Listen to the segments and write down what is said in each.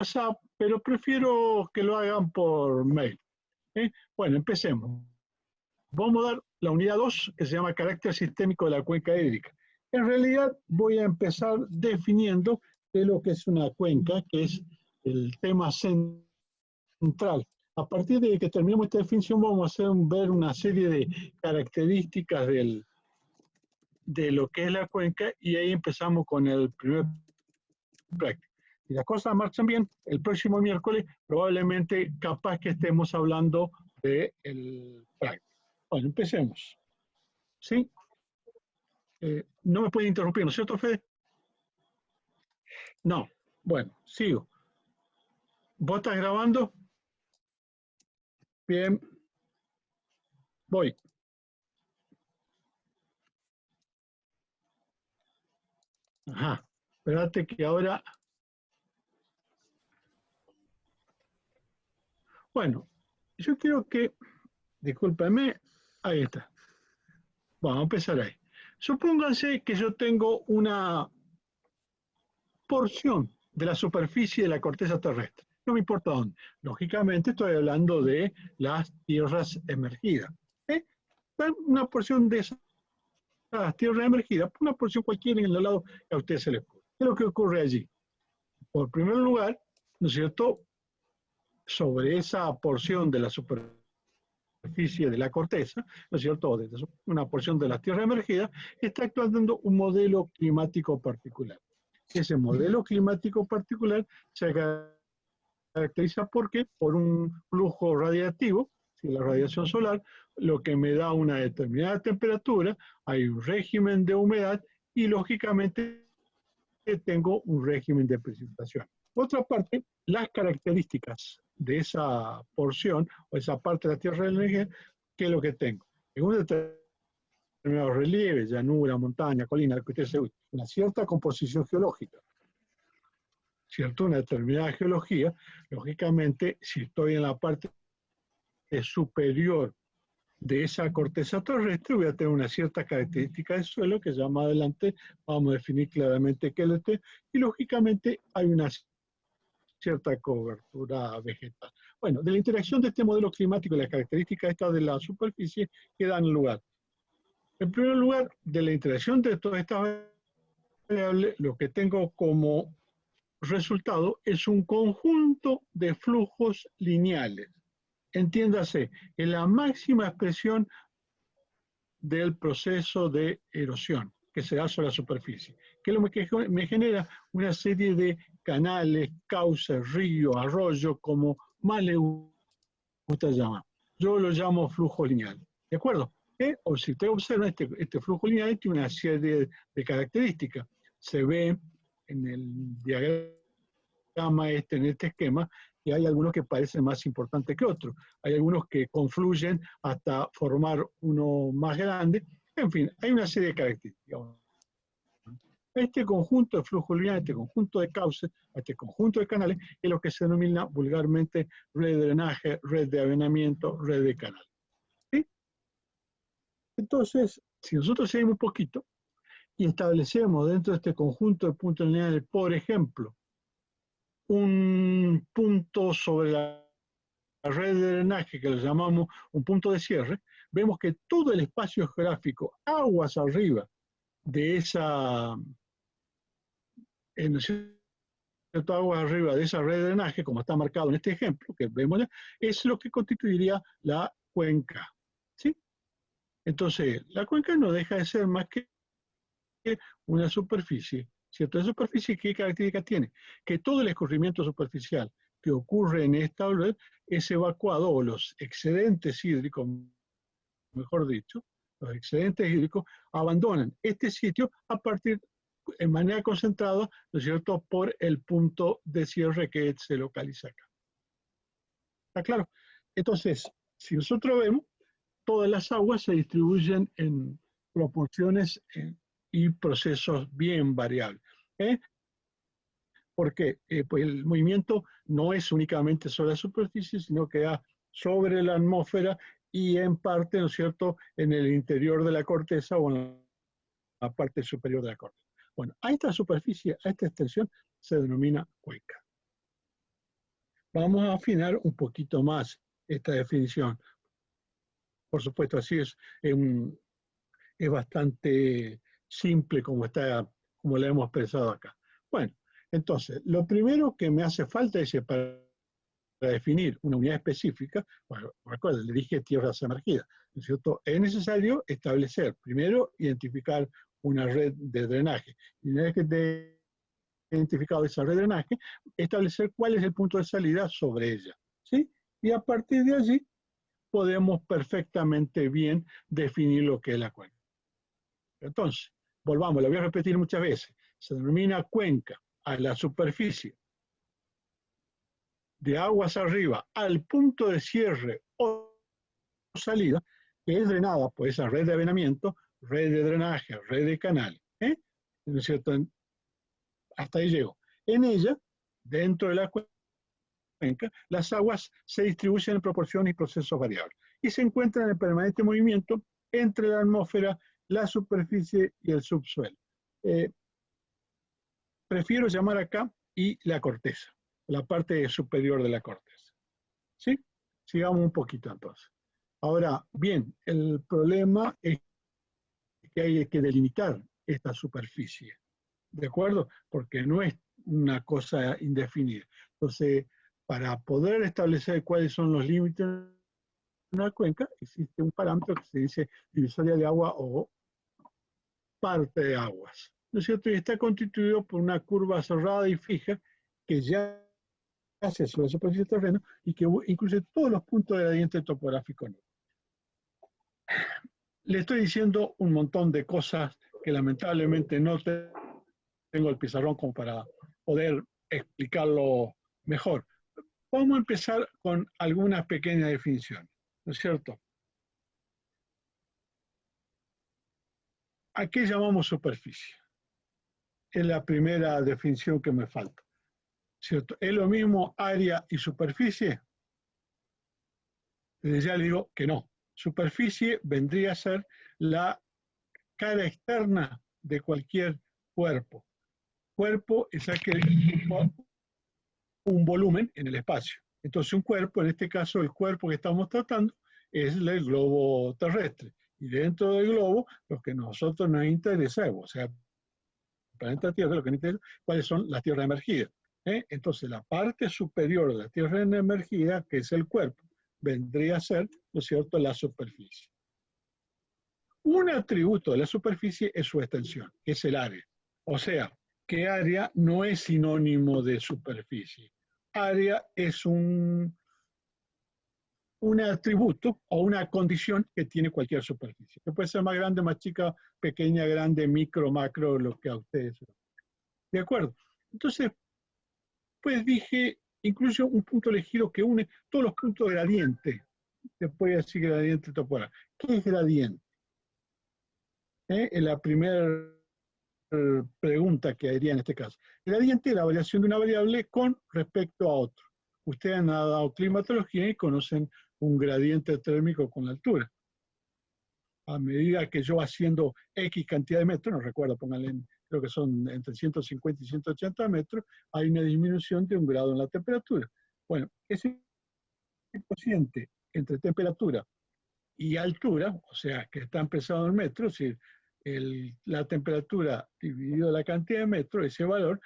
WhatsApp, pero prefiero que lo hagan por mail. Bueno, empecemos. Vamos a dar la unidad 2, que se llama carácter sistémico de la cuenca hídrica. En realidad voy a empezar definiendo qué es lo que es una cuenca, que es el tema central. A partir de que terminemos esta definición vamos a ver una serie de características de lo que es la cuenca y ahí empezamos con el primer práctico. Si las cosas marchan bien, el próximo miércoles probablemente capaz que estemos hablando del práctico. Bueno, empecemos. ¿Sí? No me puede interrumpir, ¿no es cierto, Fede? No. Bueno, sigo. ¿Vos estás grabando? Bien. Voy. Ajá. Espérate que ahora... Bueno, yo quiero que... Discúlpame. Ahí está. Vamos a empezar ahí. Supónganse que yo tengo una porción de la superficie de la corteza terrestre. No me importa dónde. Lógicamente estoy hablando de las tierras emergidas. Una porción de esas tierras emergidas, una porción cualquiera en el lado que a usted se le ocurre. ¿Qué es lo que ocurre allí? Por primer lugar, ¿no es cierto?, sobre esa porción de la superficie de la corteza, ¿no es cierto?, de una porción de las tierras emergidas, está actuando un modelo climático particular. Ese modelo climático particular se caracteriza por un flujo radiativo, la radiación solar, lo que me da una determinada temperatura, hay un régimen de humedad y lógicamente tengo un régimen de precipitación. Por otra parte, las características de esa porción o esa parte de la Tierra de la energía, ¿qué es lo que tengo? En un determinado relieve, llanura, montaña, colina, lo que usted se use, una cierta composición geológica, ¿cierto? Una determinada geología, lógicamente, si estoy en la parte superior de esa corteza terrestre, voy a tener una cierta característica de suelo que ya más adelante vamos a definir claramente qué es lo que es, y lógicamente hay una cierta cobertura vegetal. Bueno, de la interacción de este modelo climático y las características estas de la superficie que dan lugar. En primer lugar, de la interacción de todas estas variables, lo que tengo como resultado es un conjunto de flujos lineales. Entiéndase, en la máxima expresión del proceso de erosión que se da sobre la superficie, que es lo que me genera una serie de canales, cauces, ríos, arroyos, como más le gusta llamar. Yo lo llamo flujo lineal, ¿de acuerdo? O si usted observa, este flujo lineal tiene una serie de características. Se ve en el diagrama en este esquema, y hay algunos que parecen más importantes que otros. Hay algunos que confluyen hasta formar uno más grande. En fin, hay una serie de características. Este conjunto de flujo lineal, este conjunto de cauces, este conjunto de canales, es lo que se denomina vulgarmente red de drenaje, red de avenamiento, red de canal. ¿Sí? Entonces, si nosotros seguimos un poquito y establecemos dentro de este conjunto de puntos lineales, por ejemplo, un punto sobre la red de drenaje que lo llamamos un punto de cierre, vemos que todo el espacio geográfico, aguas arriba de esa, aguas arriba de esa red de drenaje, como está marcado en este ejemplo que vemos, es lo que constituiría la cuenca. ¿Sí? Entonces, la cuenca no deja de ser más que una superficie, ¿cierto? La superficie, ¿qué características tiene? Que todo el escurrimiento superficial que ocurre en esta red es evacuado, o los excedentes hídricos, mejor dicho, los excedentes hídricos abandonan este sitio a partir, en manera concentrada, ¿no es cierto?, por el punto de cierre que se localiza acá. ¿Está claro? Entonces, si nosotros vemos, todas las aguas se distribuyen en proporciones y procesos bien variables. Porque pues el movimiento no es únicamente sobre la superficie, sino que da sobre la atmósfera y en parte, ¿no es cierto?, en el interior de la corteza o en la parte superior de la corteza. Bueno, a esta superficie, a esta extensión, se denomina cuenca. Vamos a afinar un poquito más esta definición. Por supuesto, así es bastante simple como la hemos expresado acá. Bueno, entonces, lo primero que me hace falta es para definir una unidad específica, bueno, recuerden, le dije tierras emergidas, ¿no es cierto? Es necesario establecer, primero, identificar una red de drenaje. Y una vez que te identificado esa red de drenaje, establecer cuál es el punto de salida sobre ella, ¿sí? Y a partir de allí podemos perfectamente bien definir lo que es la cuenca. Entonces, volvamos, lo voy a repetir muchas veces, se denomina cuenca a la superficie de aguas arriba al punto de cierre o salida, que es drenada por esa red de avenamiento, red de drenaje, red de canales. ¿No es cierto? Hasta ahí llego. En ella, dentro de la cuenca, las aguas se distribuyen en proporciones y procesos variables y se encuentran en permanente movimiento entre la atmósfera, la superficie y el subsuelo. Prefiero llamar acá y la corteza, la parte superior de la corteza. ¿Sí? Sigamos un poquito entonces. Ahora, bien, el problema es que hay que delimitar esta superficie, ¿de acuerdo? Porque no es una cosa indefinida. Entonces, para poder establecer cuáles son los límites de una cuenca, existe un parámetro que se dice divisoria de agua o parte de aguas, ¿no es cierto? Y está constituido por una curva cerrada y fija que ya hace sobre la superficie del terreno y que incluye todos los puntos de gradiente topográfico. Le estoy diciendo un montón de cosas que lamentablemente no tengo el pizarrón como para poder explicarlo mejor. Vamos a empezar con algunas pequeñas definiciones, ¿no es cierto? ¿A qué llamamos superficie? Es la primera definición que me falta, ¿cierto? ¿Es lo mismo área y superficie? Desde ya le digo que no. Superficie vendría a ser la cara externa de cualquier cuerpo. Cuerpo es aquel que ocupa un volumen en el espacio. Entonces un cuerpo, en este caso el cuerpo que estamos tratando, es el globo terrestre. Y dentro del globo, lo que a nosotros nos interesa, o sea, el planeta Tierra, lo que nos interesa, cuáles son las tierras emergidas. Entonces la parte superior de la tierra emergida, que es el cuerpo, vendría a ser, ¿no es cierto?, la superficie. Un atributo de la superficie es su extensión, que es el área. O sea, que área no es sinónimo de superficie. Área es un atributo o una condición que tiene cualquier superficie, que puede ser más grande, más chica, pequeña, grande, micro, macro, lo que a ustedes. ¿De acuerdo? Entonces, pues dije, incluso un punto elegido que une todos los puntos de gradiente. Después decir gradiente topográfico. ¿Qué es gradiente? En la primera pregunta que haría en este caso. Gradiente es la variación de una variable con respecto a otro. Ustedes han dado climatología y conocen un gradiente térmico con la altura. A medida que yo haciendo X cantidad de metros, no recuerdo, pónganle, creo que son entre 150 y 180 metros, hay una disminución de 1 grado en la temperatura. Bueno, ese cociente entre temperatura y altura, o sea, que está expresado en metros, es decir, la temperatura dividido la cantidad de metros, ese valor,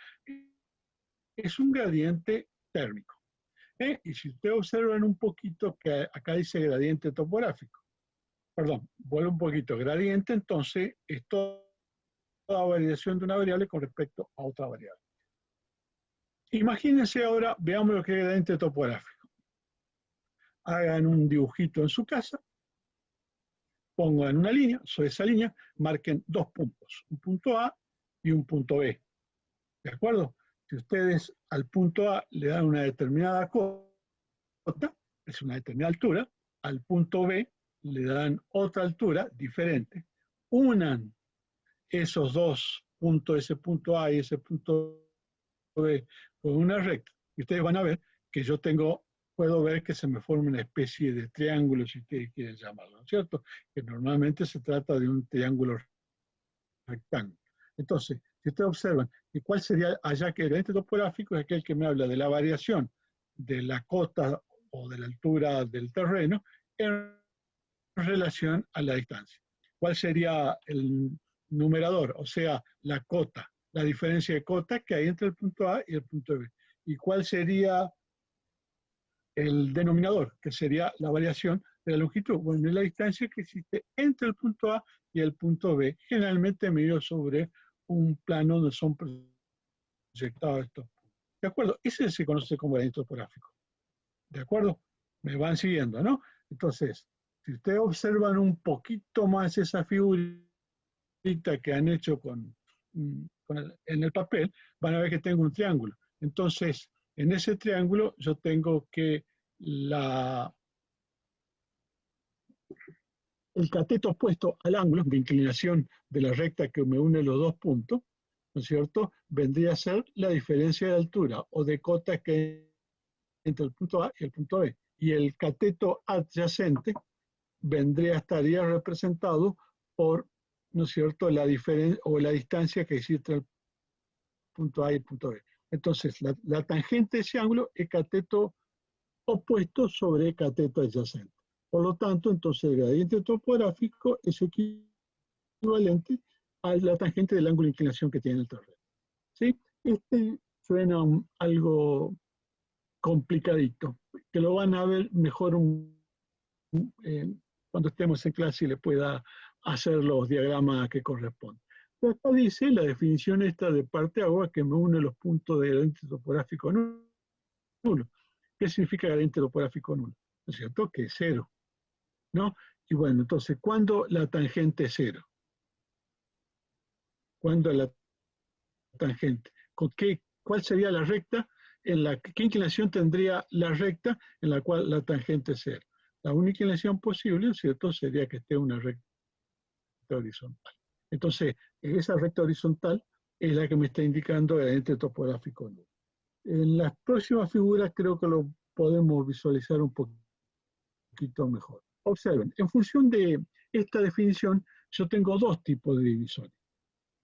es un gradiente térmico. Y si ustedes observan un poquito que acá dice gradiente topográfico, perdón, vuelvo un poquito, gradiente entonces es toda variación de una variable con respecto a otra variable. Imagínense ahora, veamos lo que es gradiente topográfico. Hagan un dibujito en su casa, pongan una línea, sobre esa línea marquen 2 puntos, un punto A y un punto B. ¿De acuerdo? Si ustedes al punto A le dan una determinada cota, es una determinada altura, al punto B le dan otra altura diferente, unan esos 2 puntos, ese punto A y ese punto B, con una recta, y ustedes van a ver que yo puedo ver que se me forma una especie de triángulo, si ustedes quieren llamarlo, ¿no es cierto? Que normalmente se trata de un triángulo rectángulo. Entonces, si ustedes observan, ¿y cuál sería allá que el gradiente topográfico es aquel que me habla de la variación de la cota o de la altura del terreno en relación a la distancia. ¿Cuál sería el numerador? O sea, la cota, la diferencia de cota que hay entre el punto A y el punto B. ¿Y cuál sería el denominador? Que sería la variación de la longitud. Bueno, es la distancia que existe entre el punto A y el punto B, generalmente medido sobre un plano donde son proyectados estos puntos. ¿De acuerdo? Ese se conoce como gradiente topográfico. ¿De acuerdo? Me van siguiendo, ¿no? Entonces, si ustedes observan un poquito más esa figurita que han hecho en el papel, van a ver que tengo un triángulo. Entonces, en ese triángulo yo tengo que el cateto opuesto al ángulo de inclinación de la recta que me une los dos puntos, ¿no es cierto?, vendría a ser la diferencia de altura o de cota que hay entre el punto A y el punto B. Y el cateto adyacente estaría representado por, ¿no es cierto?, la diferencia o la distancia que existe entre el punto A y el punto B. Entonces, la tangente de ese ángulo es cateto opuesto sobre cateto adyacente. Por lo tanto, entonces el gradiente topográfico es equivalente a la tangente del ángulo de inclinación que tiene el terreno. ¿Sí? Este suena algo complicadito, que lo van a ver mejor cuando estemos en clase y le pueda hacer los diagramas que corresponden. Acá dice la definición esta de parte agua que me une los puntos de gradiente topográfico nulo. ¿Qué significa gradiente topográfico nulo? ¿No es cierto? Que es cero, ¿no? Y bueno, entonces, ¿cuándo la tangente es cero? ¿Cuándo la tangente? ¿Cuál sería la recta? ¿Qué inclinación tendría la recta en la cual la tangente es cero? La única inclinación posible, ¿cierto?, sería que esté una recta horizontal. Entonces, esa recta horizontal es la que me está indicando el gradiente topográfico nulo. En las próximas figuras creo que lo podemos visualizar un poquito mejor. Observen, en función de esta definición, yo tengo dos tipos de divisorias.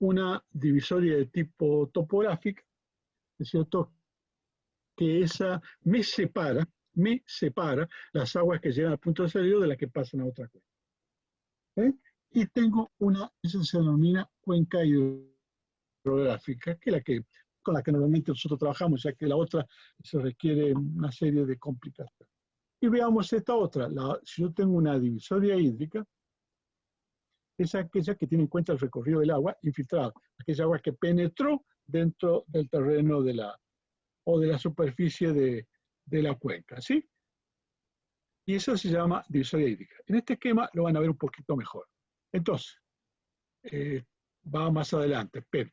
Una divisoria de tipo topográfica, ¿es cierto?, que esa me separa las aguas que llegan al punto de salida de las que pasan a otra cuenca. Y tengo esa se denomina cuenca hidrográfica, que es con la que normalmente nosotros trabajamos, ya que la otra se requiere una serie de complicaciones. Y veamos esta otra. Si yo tengo una divisoria hídrica, es aquella que tiene en cuenta el recorrido del agua infiltrada, aquella agua que penetró dentro del terreno o de la superficie de la cuenca, ¿sí? Y eso se llama divisoria hídrica. En este esquema lo van a ver un poquito mejor. Entonces, va más adelante, pero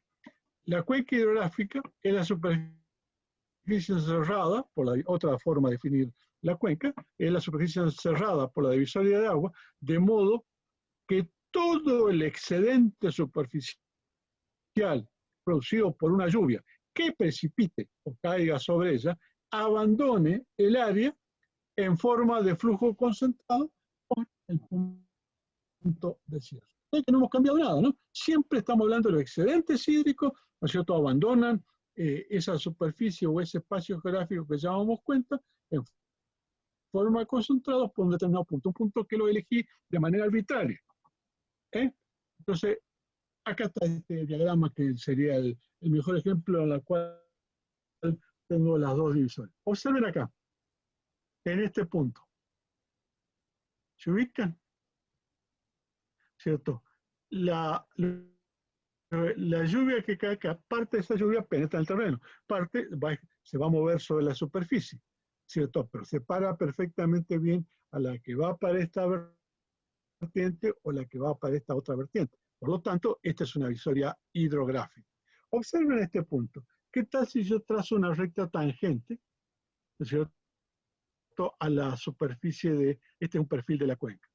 la cuenca hidrográfica es la superficie cerrada, por la otra forma de definir la cuenca, es la superficie cerrada por la divisoria de agua, de modo que todo el excedente superficial producido por una lluvia que precipite o caiga sobre ella, abandone el área en forma de flujo concentrado por el punto de cierre. No hemos cambiado nada, ¿no? Siempre estamos hablando de los excedentes hídricos, ¿no es cierto?, abandonan esa superficie o ese espacio geográfico que llamamos cuenca en forma concentrada por un determinado punto, un punto que lo elegí de manera arbitraria. Entonces, acá está este diagrama que sería el mejor ejemplo en el cual tengo las dos divisiones. Observen acá, en este punto. ¿Se ubican? ¿Cierto? La lluvia que cae acá, parte de esa lluvia penetra en el terreno, parte se va a mover sobre la superficie, ¿cierto? Pero se para perfectamente bien a la que va para esta vertiente o la que va para esta otra vertiente. Por lo tanto, esta es una divisoria hidrográfica. Observen este punto. ¿Qué tal si yo trazo una recta tangente, ¿no es cierto?, a la superficie este es un perfil de la cuenca,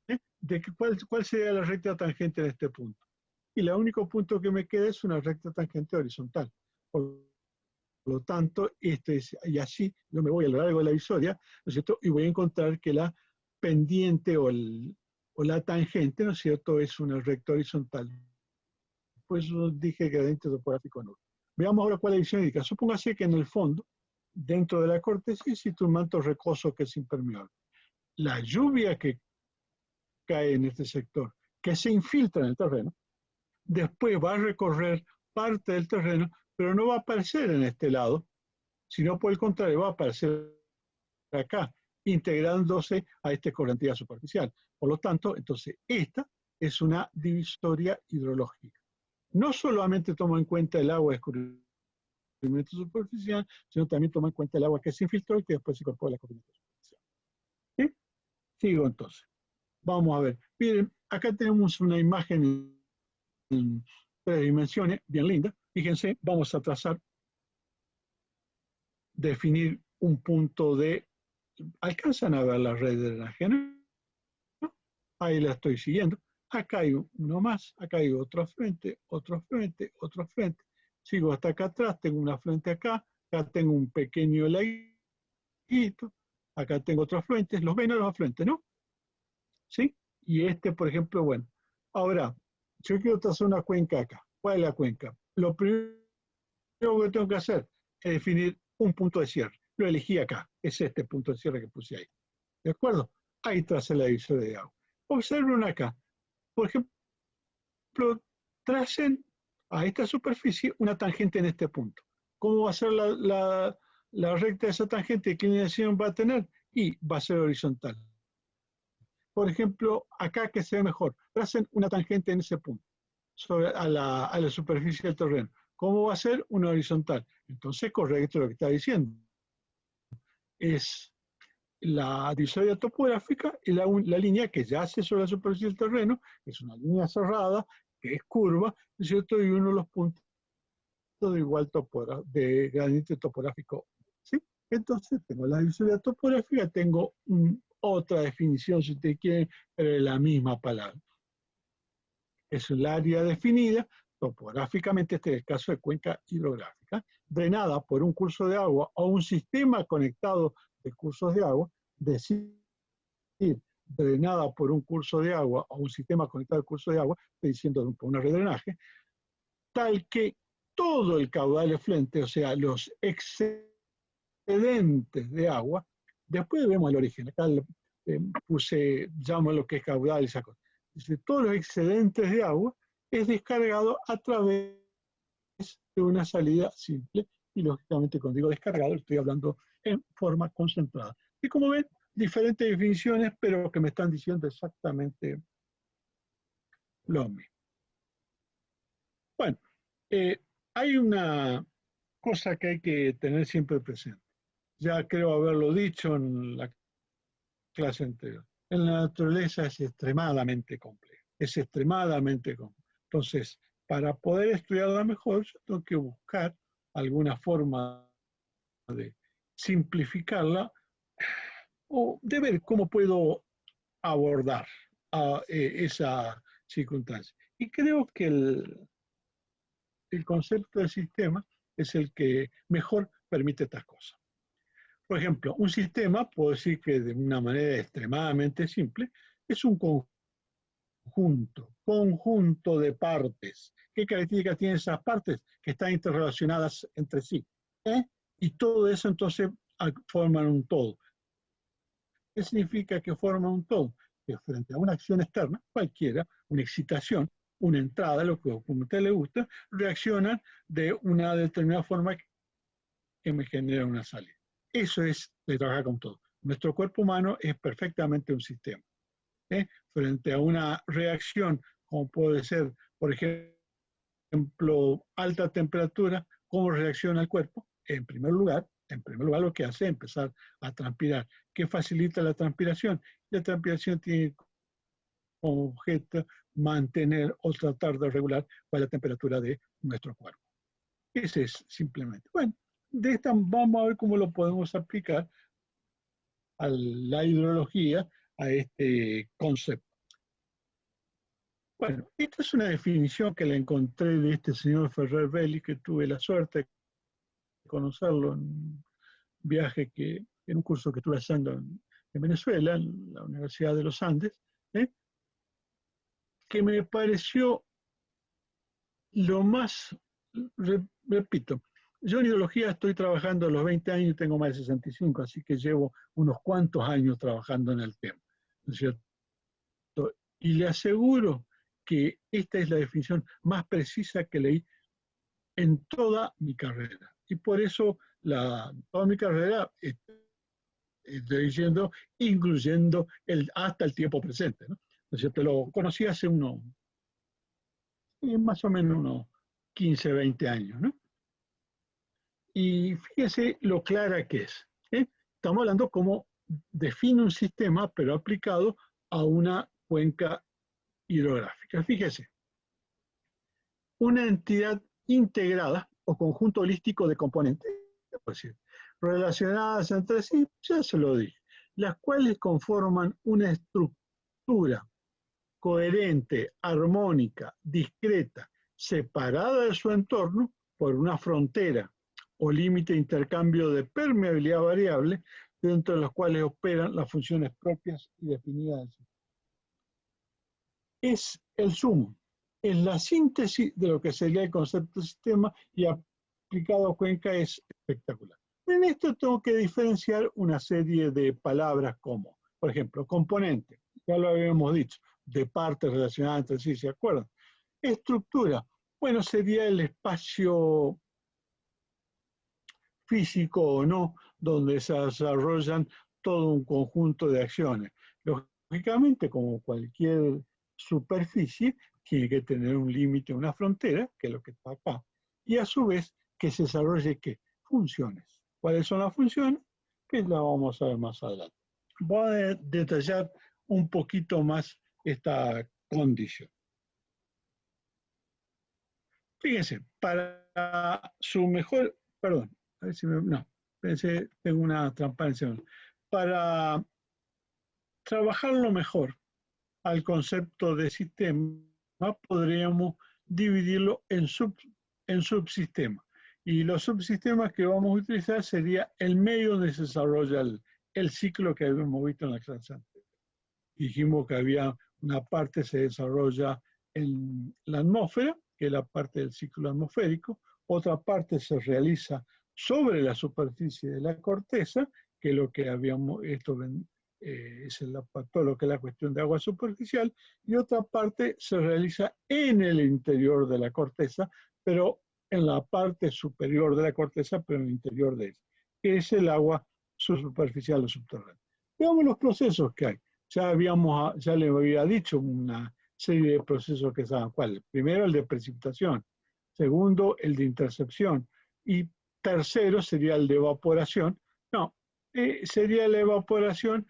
¿cuál sería la recta tangente en este punto? Y el único punto que me queda es una recta tangente horizontal. Por lo tanto, y así yo me voy a lo largo de la divisoria, ¿no es cierto?, y voy a encontrar que la pendiente o la tangente, ¿no es cierto?, es una recta horizontal. Pues dije que gradiente topográfico nulo. Veamos ahora cuál es la división hídrica. Supóngase que en el fondo dentro de la corteza existe un manto rocoso que es impermeable. La lluvia que cae en este sector, que se infiltra en el terreno, después va a recorrer parte del terreno, pero no va a aparecer en este lado, sino por el contrario, va a aparecer acá, integrándose a esta escorrentía superficial. Por lo tanto, entonces, esta es una divisoria hidrológica. No solamente toma en cuenta el agua de escurrimiento superficial, sino también toma en cuenta el agua que se infiltró y que después se incorpora a la escurrimiento superficial. ¿Sí? Sigo entonces. Vamos a ver. Miren, acá tenemos una imagen en 3 dimensiones, bien linda. Fíjense, vamos a trazar, definir un punto de... ¿Alcanzan a ver la red de drenaje? ¿No? Ahí la estoy siguiendo. Acá hay uno más, acá hay otro frente, otro frente, otro frente. Sigo hasta acá atrás, tengo una frente acá tengo un pequeño laguito, acá tengo otros afluentes, los ven a los afluentes, ¿no? ¿Sí? Y este, por ejemplo, bueno. Ahora, yo quiero trazar una cuenca acá. ¿Cuál es la cuenca? Lo primero que tengo que hacer es definir un punto de cierre. Lo elegí acá, es este punto de cierre que puse ahí. ¿De acuerdo? Ahí tracé la división de agua. Observen acá. Por ejemplo, tracen a esta superficie una tangente en este punto. ¿Cómo va a ser la recta de esa tangente? ¿Qué inclinación va a tener? Y va a ser horizontal. Por ejemplo, acá que se ve mejor, tracen una tangente en ese punto, a la superficie del terreno. ¿Cómo va a ser? Una horizontal. Entonces, correcto lo que está diciendo. Es la divisoria topográfica y la línea que yace sobre la superficie del terreno, es una línea cerrada, que es curva, ¿es cierto? Y uno de los puntos de igual de gradiente topográfico. ¿Sí? Entonces, tengo la divisoria topográfica, tengo otra definición, si ustedes quieren, pero es la misma palabra. Es el área definida topográficamente, este es el caso de cuenca hidrográfica, drenada por un curso de agua o un sistema conectado de cursos de agua, decir, drenada por un curso de agua o un sistema conectado de curso de agua, estoy diciendo por una red de drenaje, tal que todo el caudal efluente, o sea, los excedentes de agua, después vemos el origen, acá llamo lo que es caudal, esa cosa. Dice, todos los excedentes de agua es descargado a través de una salida simple, y lógicamente cuando digo descargado estoy hablando en forma concentrada. Y como ven, diferentes definiciones, pero que me están diciendo exactamente lo mismo. Bueno, hay una cosa que hay que tener siempre presente. Ya creo haberlo dicho en la clase anterior. En la naturaleza es extremadamente compleja, es extremadamente compleja. Entonces, para poder estudiarla mejor, yo tengo que buscar alguna forma de simplificarla o de ver cómo puedo abordar esa circunstancia. Y creo que el concepto del sistema es el que mejor permite estas cosas. Por ejemplo, un sistema, puedo decir que de una manera extremadamente simple, es un conjunto de partes. ¿Qué características tienen esas partes? Que están interrelacionadas entre sí. Y todo eso entonces forman un todo. ¿Qué significa que forman un todo? Que frente a una acción externa, cualquiera, una excitación, una entrada, lo que como a usted le gusta, reaccionan de una determinada forma que me genera una salida. Eso es de trabajar con todo. Nuestro cuerpo humano es perfectamente un sistema. Frente a una reacción, como puede ser, por ejemplo, alta temperatura, ¿cómo reacciona el cuerpo? En primer lugar, lo que hace es empezar a transpirar. ¿Qué facilita la transpiración? La transpiración tiene como objeto mantener o tratar de regular cuál es la temperatura de nuestro cuerpo. Ese es simplemente. Bueno, de esta vamos a ver cómo lo podemos aplicar a la hidrología, a este concepto. Bueno, esta es una definición que la encontré de este señor Ferrer Belli, que tuve la suerte de conocerlo en un viaje en un curso que estuve haciendo en Venezuela, en la Universidad de los Andes, que me pareció lo más, repito, Yo en hidrología estoy trabajando a los 20 años y tengo más de 65, así que llevo unos cuantos años trabajando en el tema, ¿no es cierto? Y le aseguro que esta es la definición más precisa que leí en toda mi carrera. Y por eso toda mi carrera estoy diciendo, incluyendo hasta el tiempo presente, ¿no? ¿No es cierto? Lo conocí hace más o menos unos 15, 20 años, ¿no? Y fíjese lo clara que es, ¿eh? Estamos hablando cómo define un sistema, pero aplicado a una cuenca hidrográfica. Fíjese, una entidad integrada o conjunto holístico de componentes, es decir, relacionadas entre sí, ya se lo dije, las cuales conforman una estructura coherente, armónica, discreta, separada de su entorno por una frontera o límite de intercambio de permeabilidad variable, dentro de los cuales operan las funciones propias y definidas del sistema. Es el sumo, es la síntesis de lo que sería el concepto de sistema y aplicado a Cuenca es espectacular. En esto tengo que diferenciar una serie de palabras como, por ejemplo, componente, ya lo habíamos dicho, de partes relacionadas entre sí, ¿se acuerdan? Estructura, bueno, sería el espacio físico o no, donde se desarrollan todo un conjunto de acciones. Lógicamente, como cualquier superficie, tiene que tener un límite, una frontera, que es lo que está acá, y a su vez que se desarrolle ¿qué? Funciones. ¿Cuáles son las funciones? Que la vamos a ver más adelante. Voy a detallar un poquito más esta condición. Fíjense, para su mejor, perdón, a ver si no, pensé, tengo una transparencia. Para trabajarlo mejor al concepto de sistema, podríamos dividirlo en subsistemas. Y los subsistemas que vamos a utilizar sería el medio donde se desarrolla el ciclo que habíamos visto en la clase anterior. Dijimos que había una parte que se desarrolla en la atmósfera, que es la parte del ciclo atmosférico, otra parte se realiza sobre la superficie de la corteza, que es lo que habíamos, es todo lo que es la cuestión de agua superficial, y otra parte se realiza en el interior de la corteza, pero en la parte superior de la corteza, pero en el interior de ella, que es el agua superficial o subterránea. Veamos los procesos que hay. Ya le había dicho una serie de procesos que saben cuáles. Primero, el de precipitación. Segundo, el de intercepción. Y tercero sería el de evaporación. No, sería la evaporación,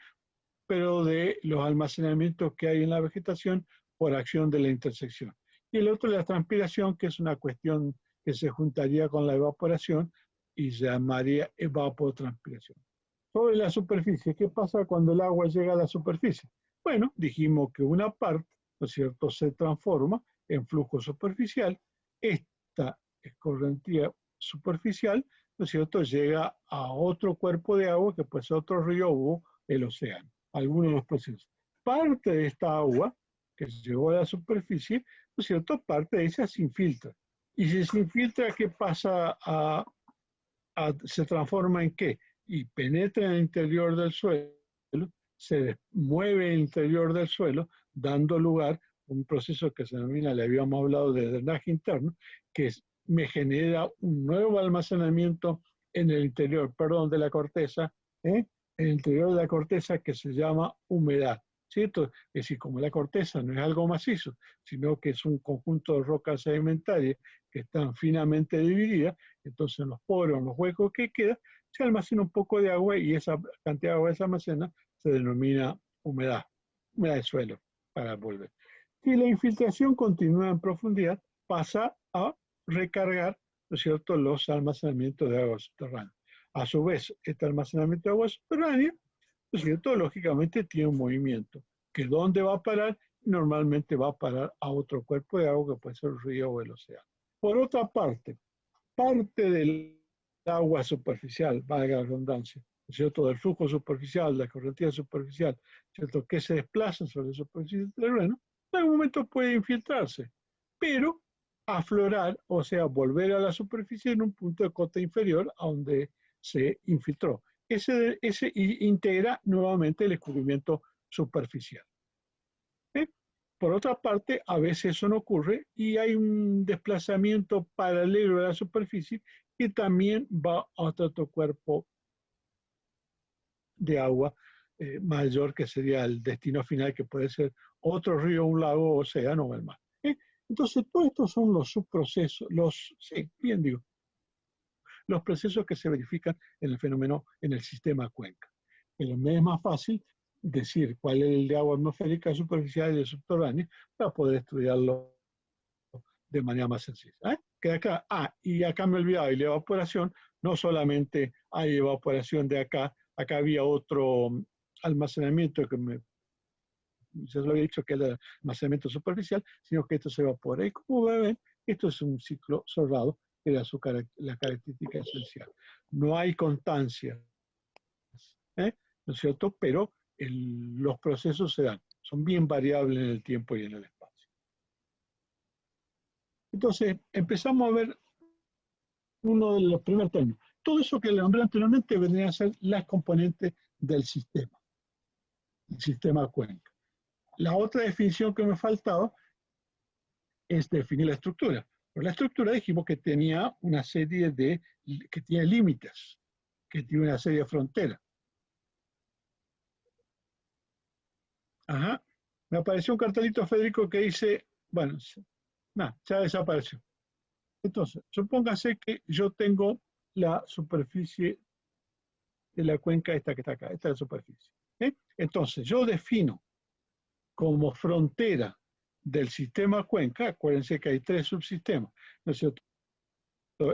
pero de los almacenamientos que hay en la vegetación por acción de la intersección. Y el otro es la transpiración, que es una cuestión que se juntaría con la evaporación y se llamaría evapotranspiración. Sobre la superficie, ¿qué pasa cuando el agua llega a la superficie? Bueno, dijimos que una parte, ¿no es cierto?, se transforma en flujo superficial. Esta escorrentía superficial, ¿no es cierto?, llega a otro cuerpo de agua, que puede ser otro río o el océano, algunos de los procesos. Parte de esta agua que llegó a la superficie, ¿no es cierto?, parte de ella se infiltra. Y si se infiltra, ¿qué pasa? ¿Se transforma en qué? Y penetra en el interior del suelo, se mueve en el interior del suelo, dando lugar a un proceso que se denomina, le habíamos hablado de drenaje interno, que me genera un nuevo almacenamiento en el interior, perdón, de la corteza, en el interior de la corteza, que se llama humedad. ¿Cierto? Es decir, como la corteza no es algo macizo, sino que es un conjunto de rocas sedimentarias que están finamente divididas, entonces en los poros, en los huecos que quedan, se almacena un poco de agua y esa cantidad de agua que se almacena se denomina humedad, humedad de suelo, para volver. Si la infiltración continúa en profundidad, pasa a recargar, ¿no es cierto?, los almacenamientos de agua subterránea. A su vez, este almacenamiento de agua subterránea, ¿no es cierto?, lógicamente tiene un movimiento, que ¿dónde va a parar? Normalmente va a parar a otro cuerpo de agua, que puede ser el río o el océano. Por otra parte del agua superficial, valga la redundancia, ¿cierto?, del flujo superficial, de la corriente superficial, ¿cierto?, que se desplaza sobre la superficie del terreno, en algún momento puede infiltrarse, pero aflorar, o sea, volver a la superficie en un punto de cota inferior a donde se infiltró. Ese integra nuevamente el escurrimiento superficial. ¿Eh? Por otra parte, a veces eso no ocurre y hay un desplazamiento paralelo a la superficie que también va a otro cuerpo de agua mayor, que sería el destino final, que puede ser otro río, un lago, océano o el mar. Entonces, todos estos son los subprocesos, sí, bien digo, los procesos que se verifican en el fenómeno, en el sistema cuenca. Pero me es más fácil decir cuál es el de agua atmosférica superficial y el subterráneo para poder estudiarlo de manera más sencilla. Que acá, y acá me olvidaba, y la evaporación, no solamente hay evaporación de acá, acá había otro almacenamiento que ya lo había dicho que era el almacenamiento superficial, sino que esto se evapora. Y como ven, esto es un ciclo cerrado, que era la característica esencial. No hay constancia, ¿no es cierto? Pero los procesos se dan, son bien variables en el tiempo y en el espacio. Entonces, empezamos a ver uno de los primeros términos. Todo eso que le nombré anteriormente vendrían a ser las componentes del sistema, el sistema cuenca. La otra definición que me faltaba es definir la estructura. Pero la estructura dijimos que tenía una serie que tiene límites, que tiene una serie de fronteras. Ajá. Me apareció un cartelito, Federico, que dice, bueno, nada, ya desapareció. Entonces, supóngase que yo tengo la superficie de la cuenca esta que está acá, esta es la superficie. Entonces, yo defino como frontera del sistema cuenca, acuérdense que hay 3 subsistemas, ¿no es cierto?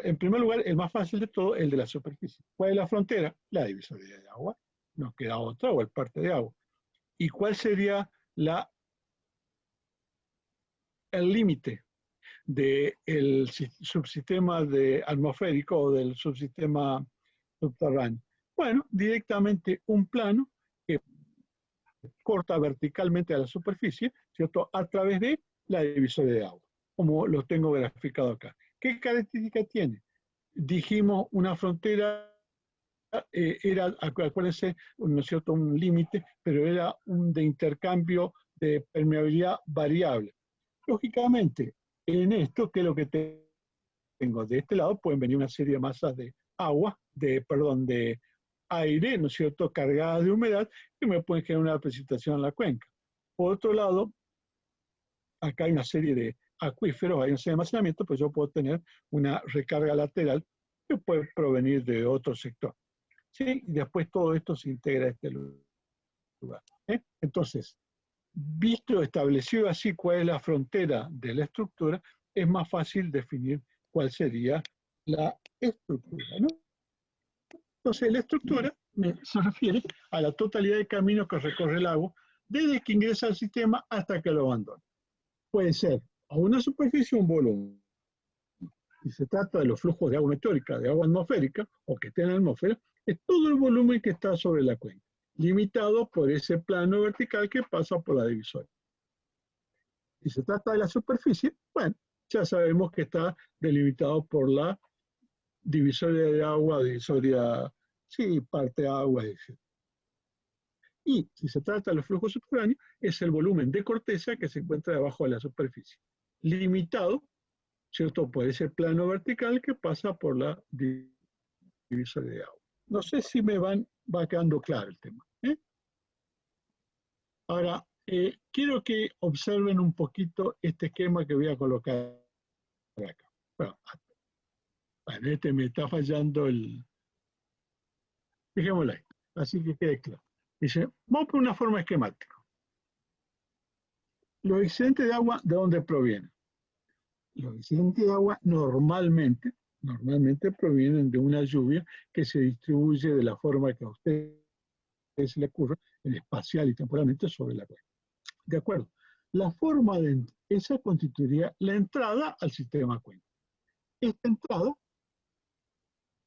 En primer lugar, el más fácil de todo, el de la superficie. ¿Cuál es la frontera? La divisoria de agua. Nos queda otra o el parte de agua. ¿Y cuál sería el límite del subsistema atmosférico o del subsistema subterráneo? Bueno, directamente un plano que corta verticalmente a la superficie, ¿cierto? A través de la divisoria de agua, como lo tengo graficado acá. ¿Qué característica tiene? Dijimos una frontera, era, acuérdense, ¿no es cierto?, un límite, pero era un de intercambio de permeabilidad variable. Lógicamente, en esto, ¿qué es lo que tengo? De este lado pueden venir una serie de masas de agua, de aire, ¿no es cierto?, cargadas de humedad, que me pueden generar una precipitación en la cuenca. Por otro lado, acá hay una serie de acuíferos, hay una serie de almacenamiento, pues yo puedo tener una recarga lateral que puede provenir de otro sector. ¿Sí? Y después todo esto se integra a este lugar. Entonces, visto, establecido así cuál es la frontera de la estructura, es más fácil definir cuál sería la estructura, ¿no? Entonces, la estructura se refiere a la totalidad de caminos que recorre el agua desde que ingresa al sistema hasta que lo abandona. Puede ser a una superficie o un volumen. Si se trata de los flujos de agua meteórica, de agua atmosférica, o que esté en la atmósfera, es todo el volumen que está sobre la cuenca, limitado por ese plano vertical que pasa por la divisoria. Si se trata de la superficie, bueno, ya sabemos que está delimitado por la divisoria de agua, divisoria, sí, parte agua, etc. Y si se trata de los flujos subterráneos, es el volumen de corteza que se encuentra debajo de la superficie, limitado, ¿cierto?, por ese plano vertical que pasa por la divisoria de agua. No sé si va quedando claro el tema. Ahora, quiero que observen un poquito este esquema que voy a colocar acá. Bueno, me está fallando dejémoslo ahí, así que quede claro. Dice, vamos por una forma esquemática. Los excedentes de agua, ¿de dónde provienen? Los excedentes de agua normalmente provienen de una lluvia que se distribuye de la forma que a ustedes se le ocurra, espacial y temporalmente sobre la cuenca. De acuerdo. La forma de esa constituiría la entrada al sistema cuenca. Esta entrada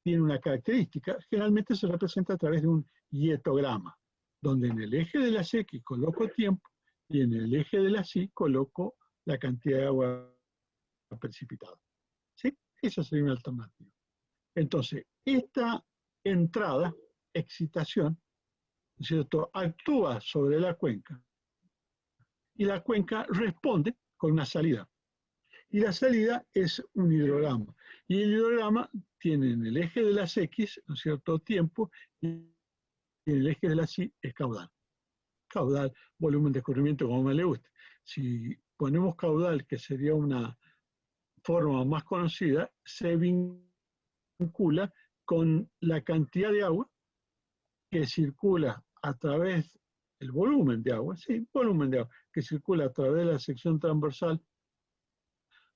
tiene una característica, generalmente se representa a través de un hietograma, donde en el eje de la X coloco tiempo y en el eje de la Y coloco la cantidad de agua precipitada. ¿Sí? Esa sería una alternativa. Entonces, esta entrada, excitación, ¿no es cierto?, actúa sobre la cuenca y la cuenca responde con una salida. Y la salida es un hidrograma. Y el hidrograma tiene en el eje de las X, ¿no es cierto?, tiempo, y en el eje de las Y es caudal. Caudal, volumen de escurrimiento, como me le guste. Si ponemos caudal, que sería una forma más conocida, se vincula con la cantidad de agua que circula a través del volumen de agua, sí, volumen de agua, que circula a través de la sección transversal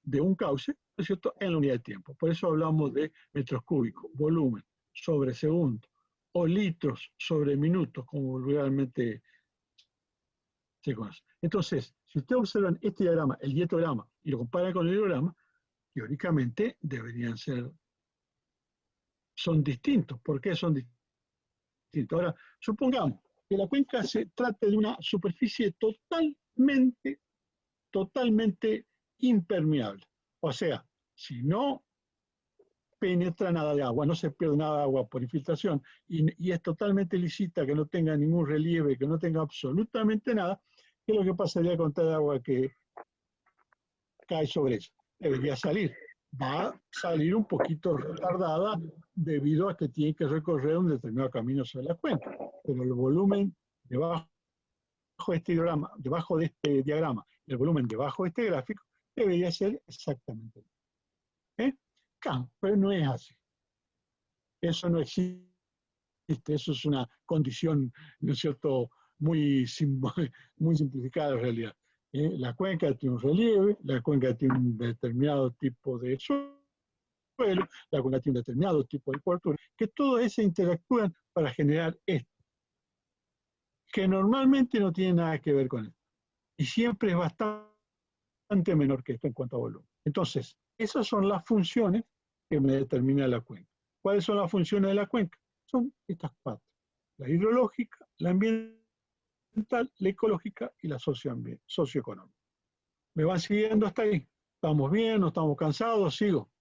de un cauce, ¿no es cierto?, en la unidad de tiempo. Por eso hablamos de metros cúbicos, volumen sobre segundo, o litros sobre minutos, como vulgarmente se conoce. Entonces, si ustedes observan este diagrama, el dietograma, y lo comparan con el hidrograma, teóricamente deberían ser, son distintos. ¿Por qué son distintos? Ahora, supongamos que la cuenca se trate de una superficie totalmente impermeable. O sea, si no penetra nada de agua, no se pierde nada de agua por infiltración y es totalmente lisita, que no tenga ningún relieve, que no tenga absolutamente nada, ¿qué es lo que pasaría con toda el agua que cae sobre ella? Debería salir. Va a salir un poquito retardada debido a que tiene que recorrer un determinado camino sobre la cuenca. Pero el volumen debajo de este diagrama, el volumen debajo de este gráfico, debería ser exactamente el mismo. Claro, pero no es así. Eso no existe. Eso es una condición, ¿no es cierto?, muy simplificada en realidad. La cuenca tiene un relieve, la cuenca tiene un determinado tipo de suelo, la cuenca tiene un determinado tipo de cobertura, que todos esos interactúan para generar esto, que normalmente no tiene nada que ver con esto. Y siempre es bastante menor que esto en cuanto a volumen. Entonces, esas son las funciones que me determina la cuenca. ¿Cuáles son las funciones de la cuenca? Son estas cuatro: la hidrológica, la ambiental, la ecológica y la socioeconómica. ¿Me van siguiendo hasta ahí? ¿Estamos bien? ¿No estamos cansados? Sigo.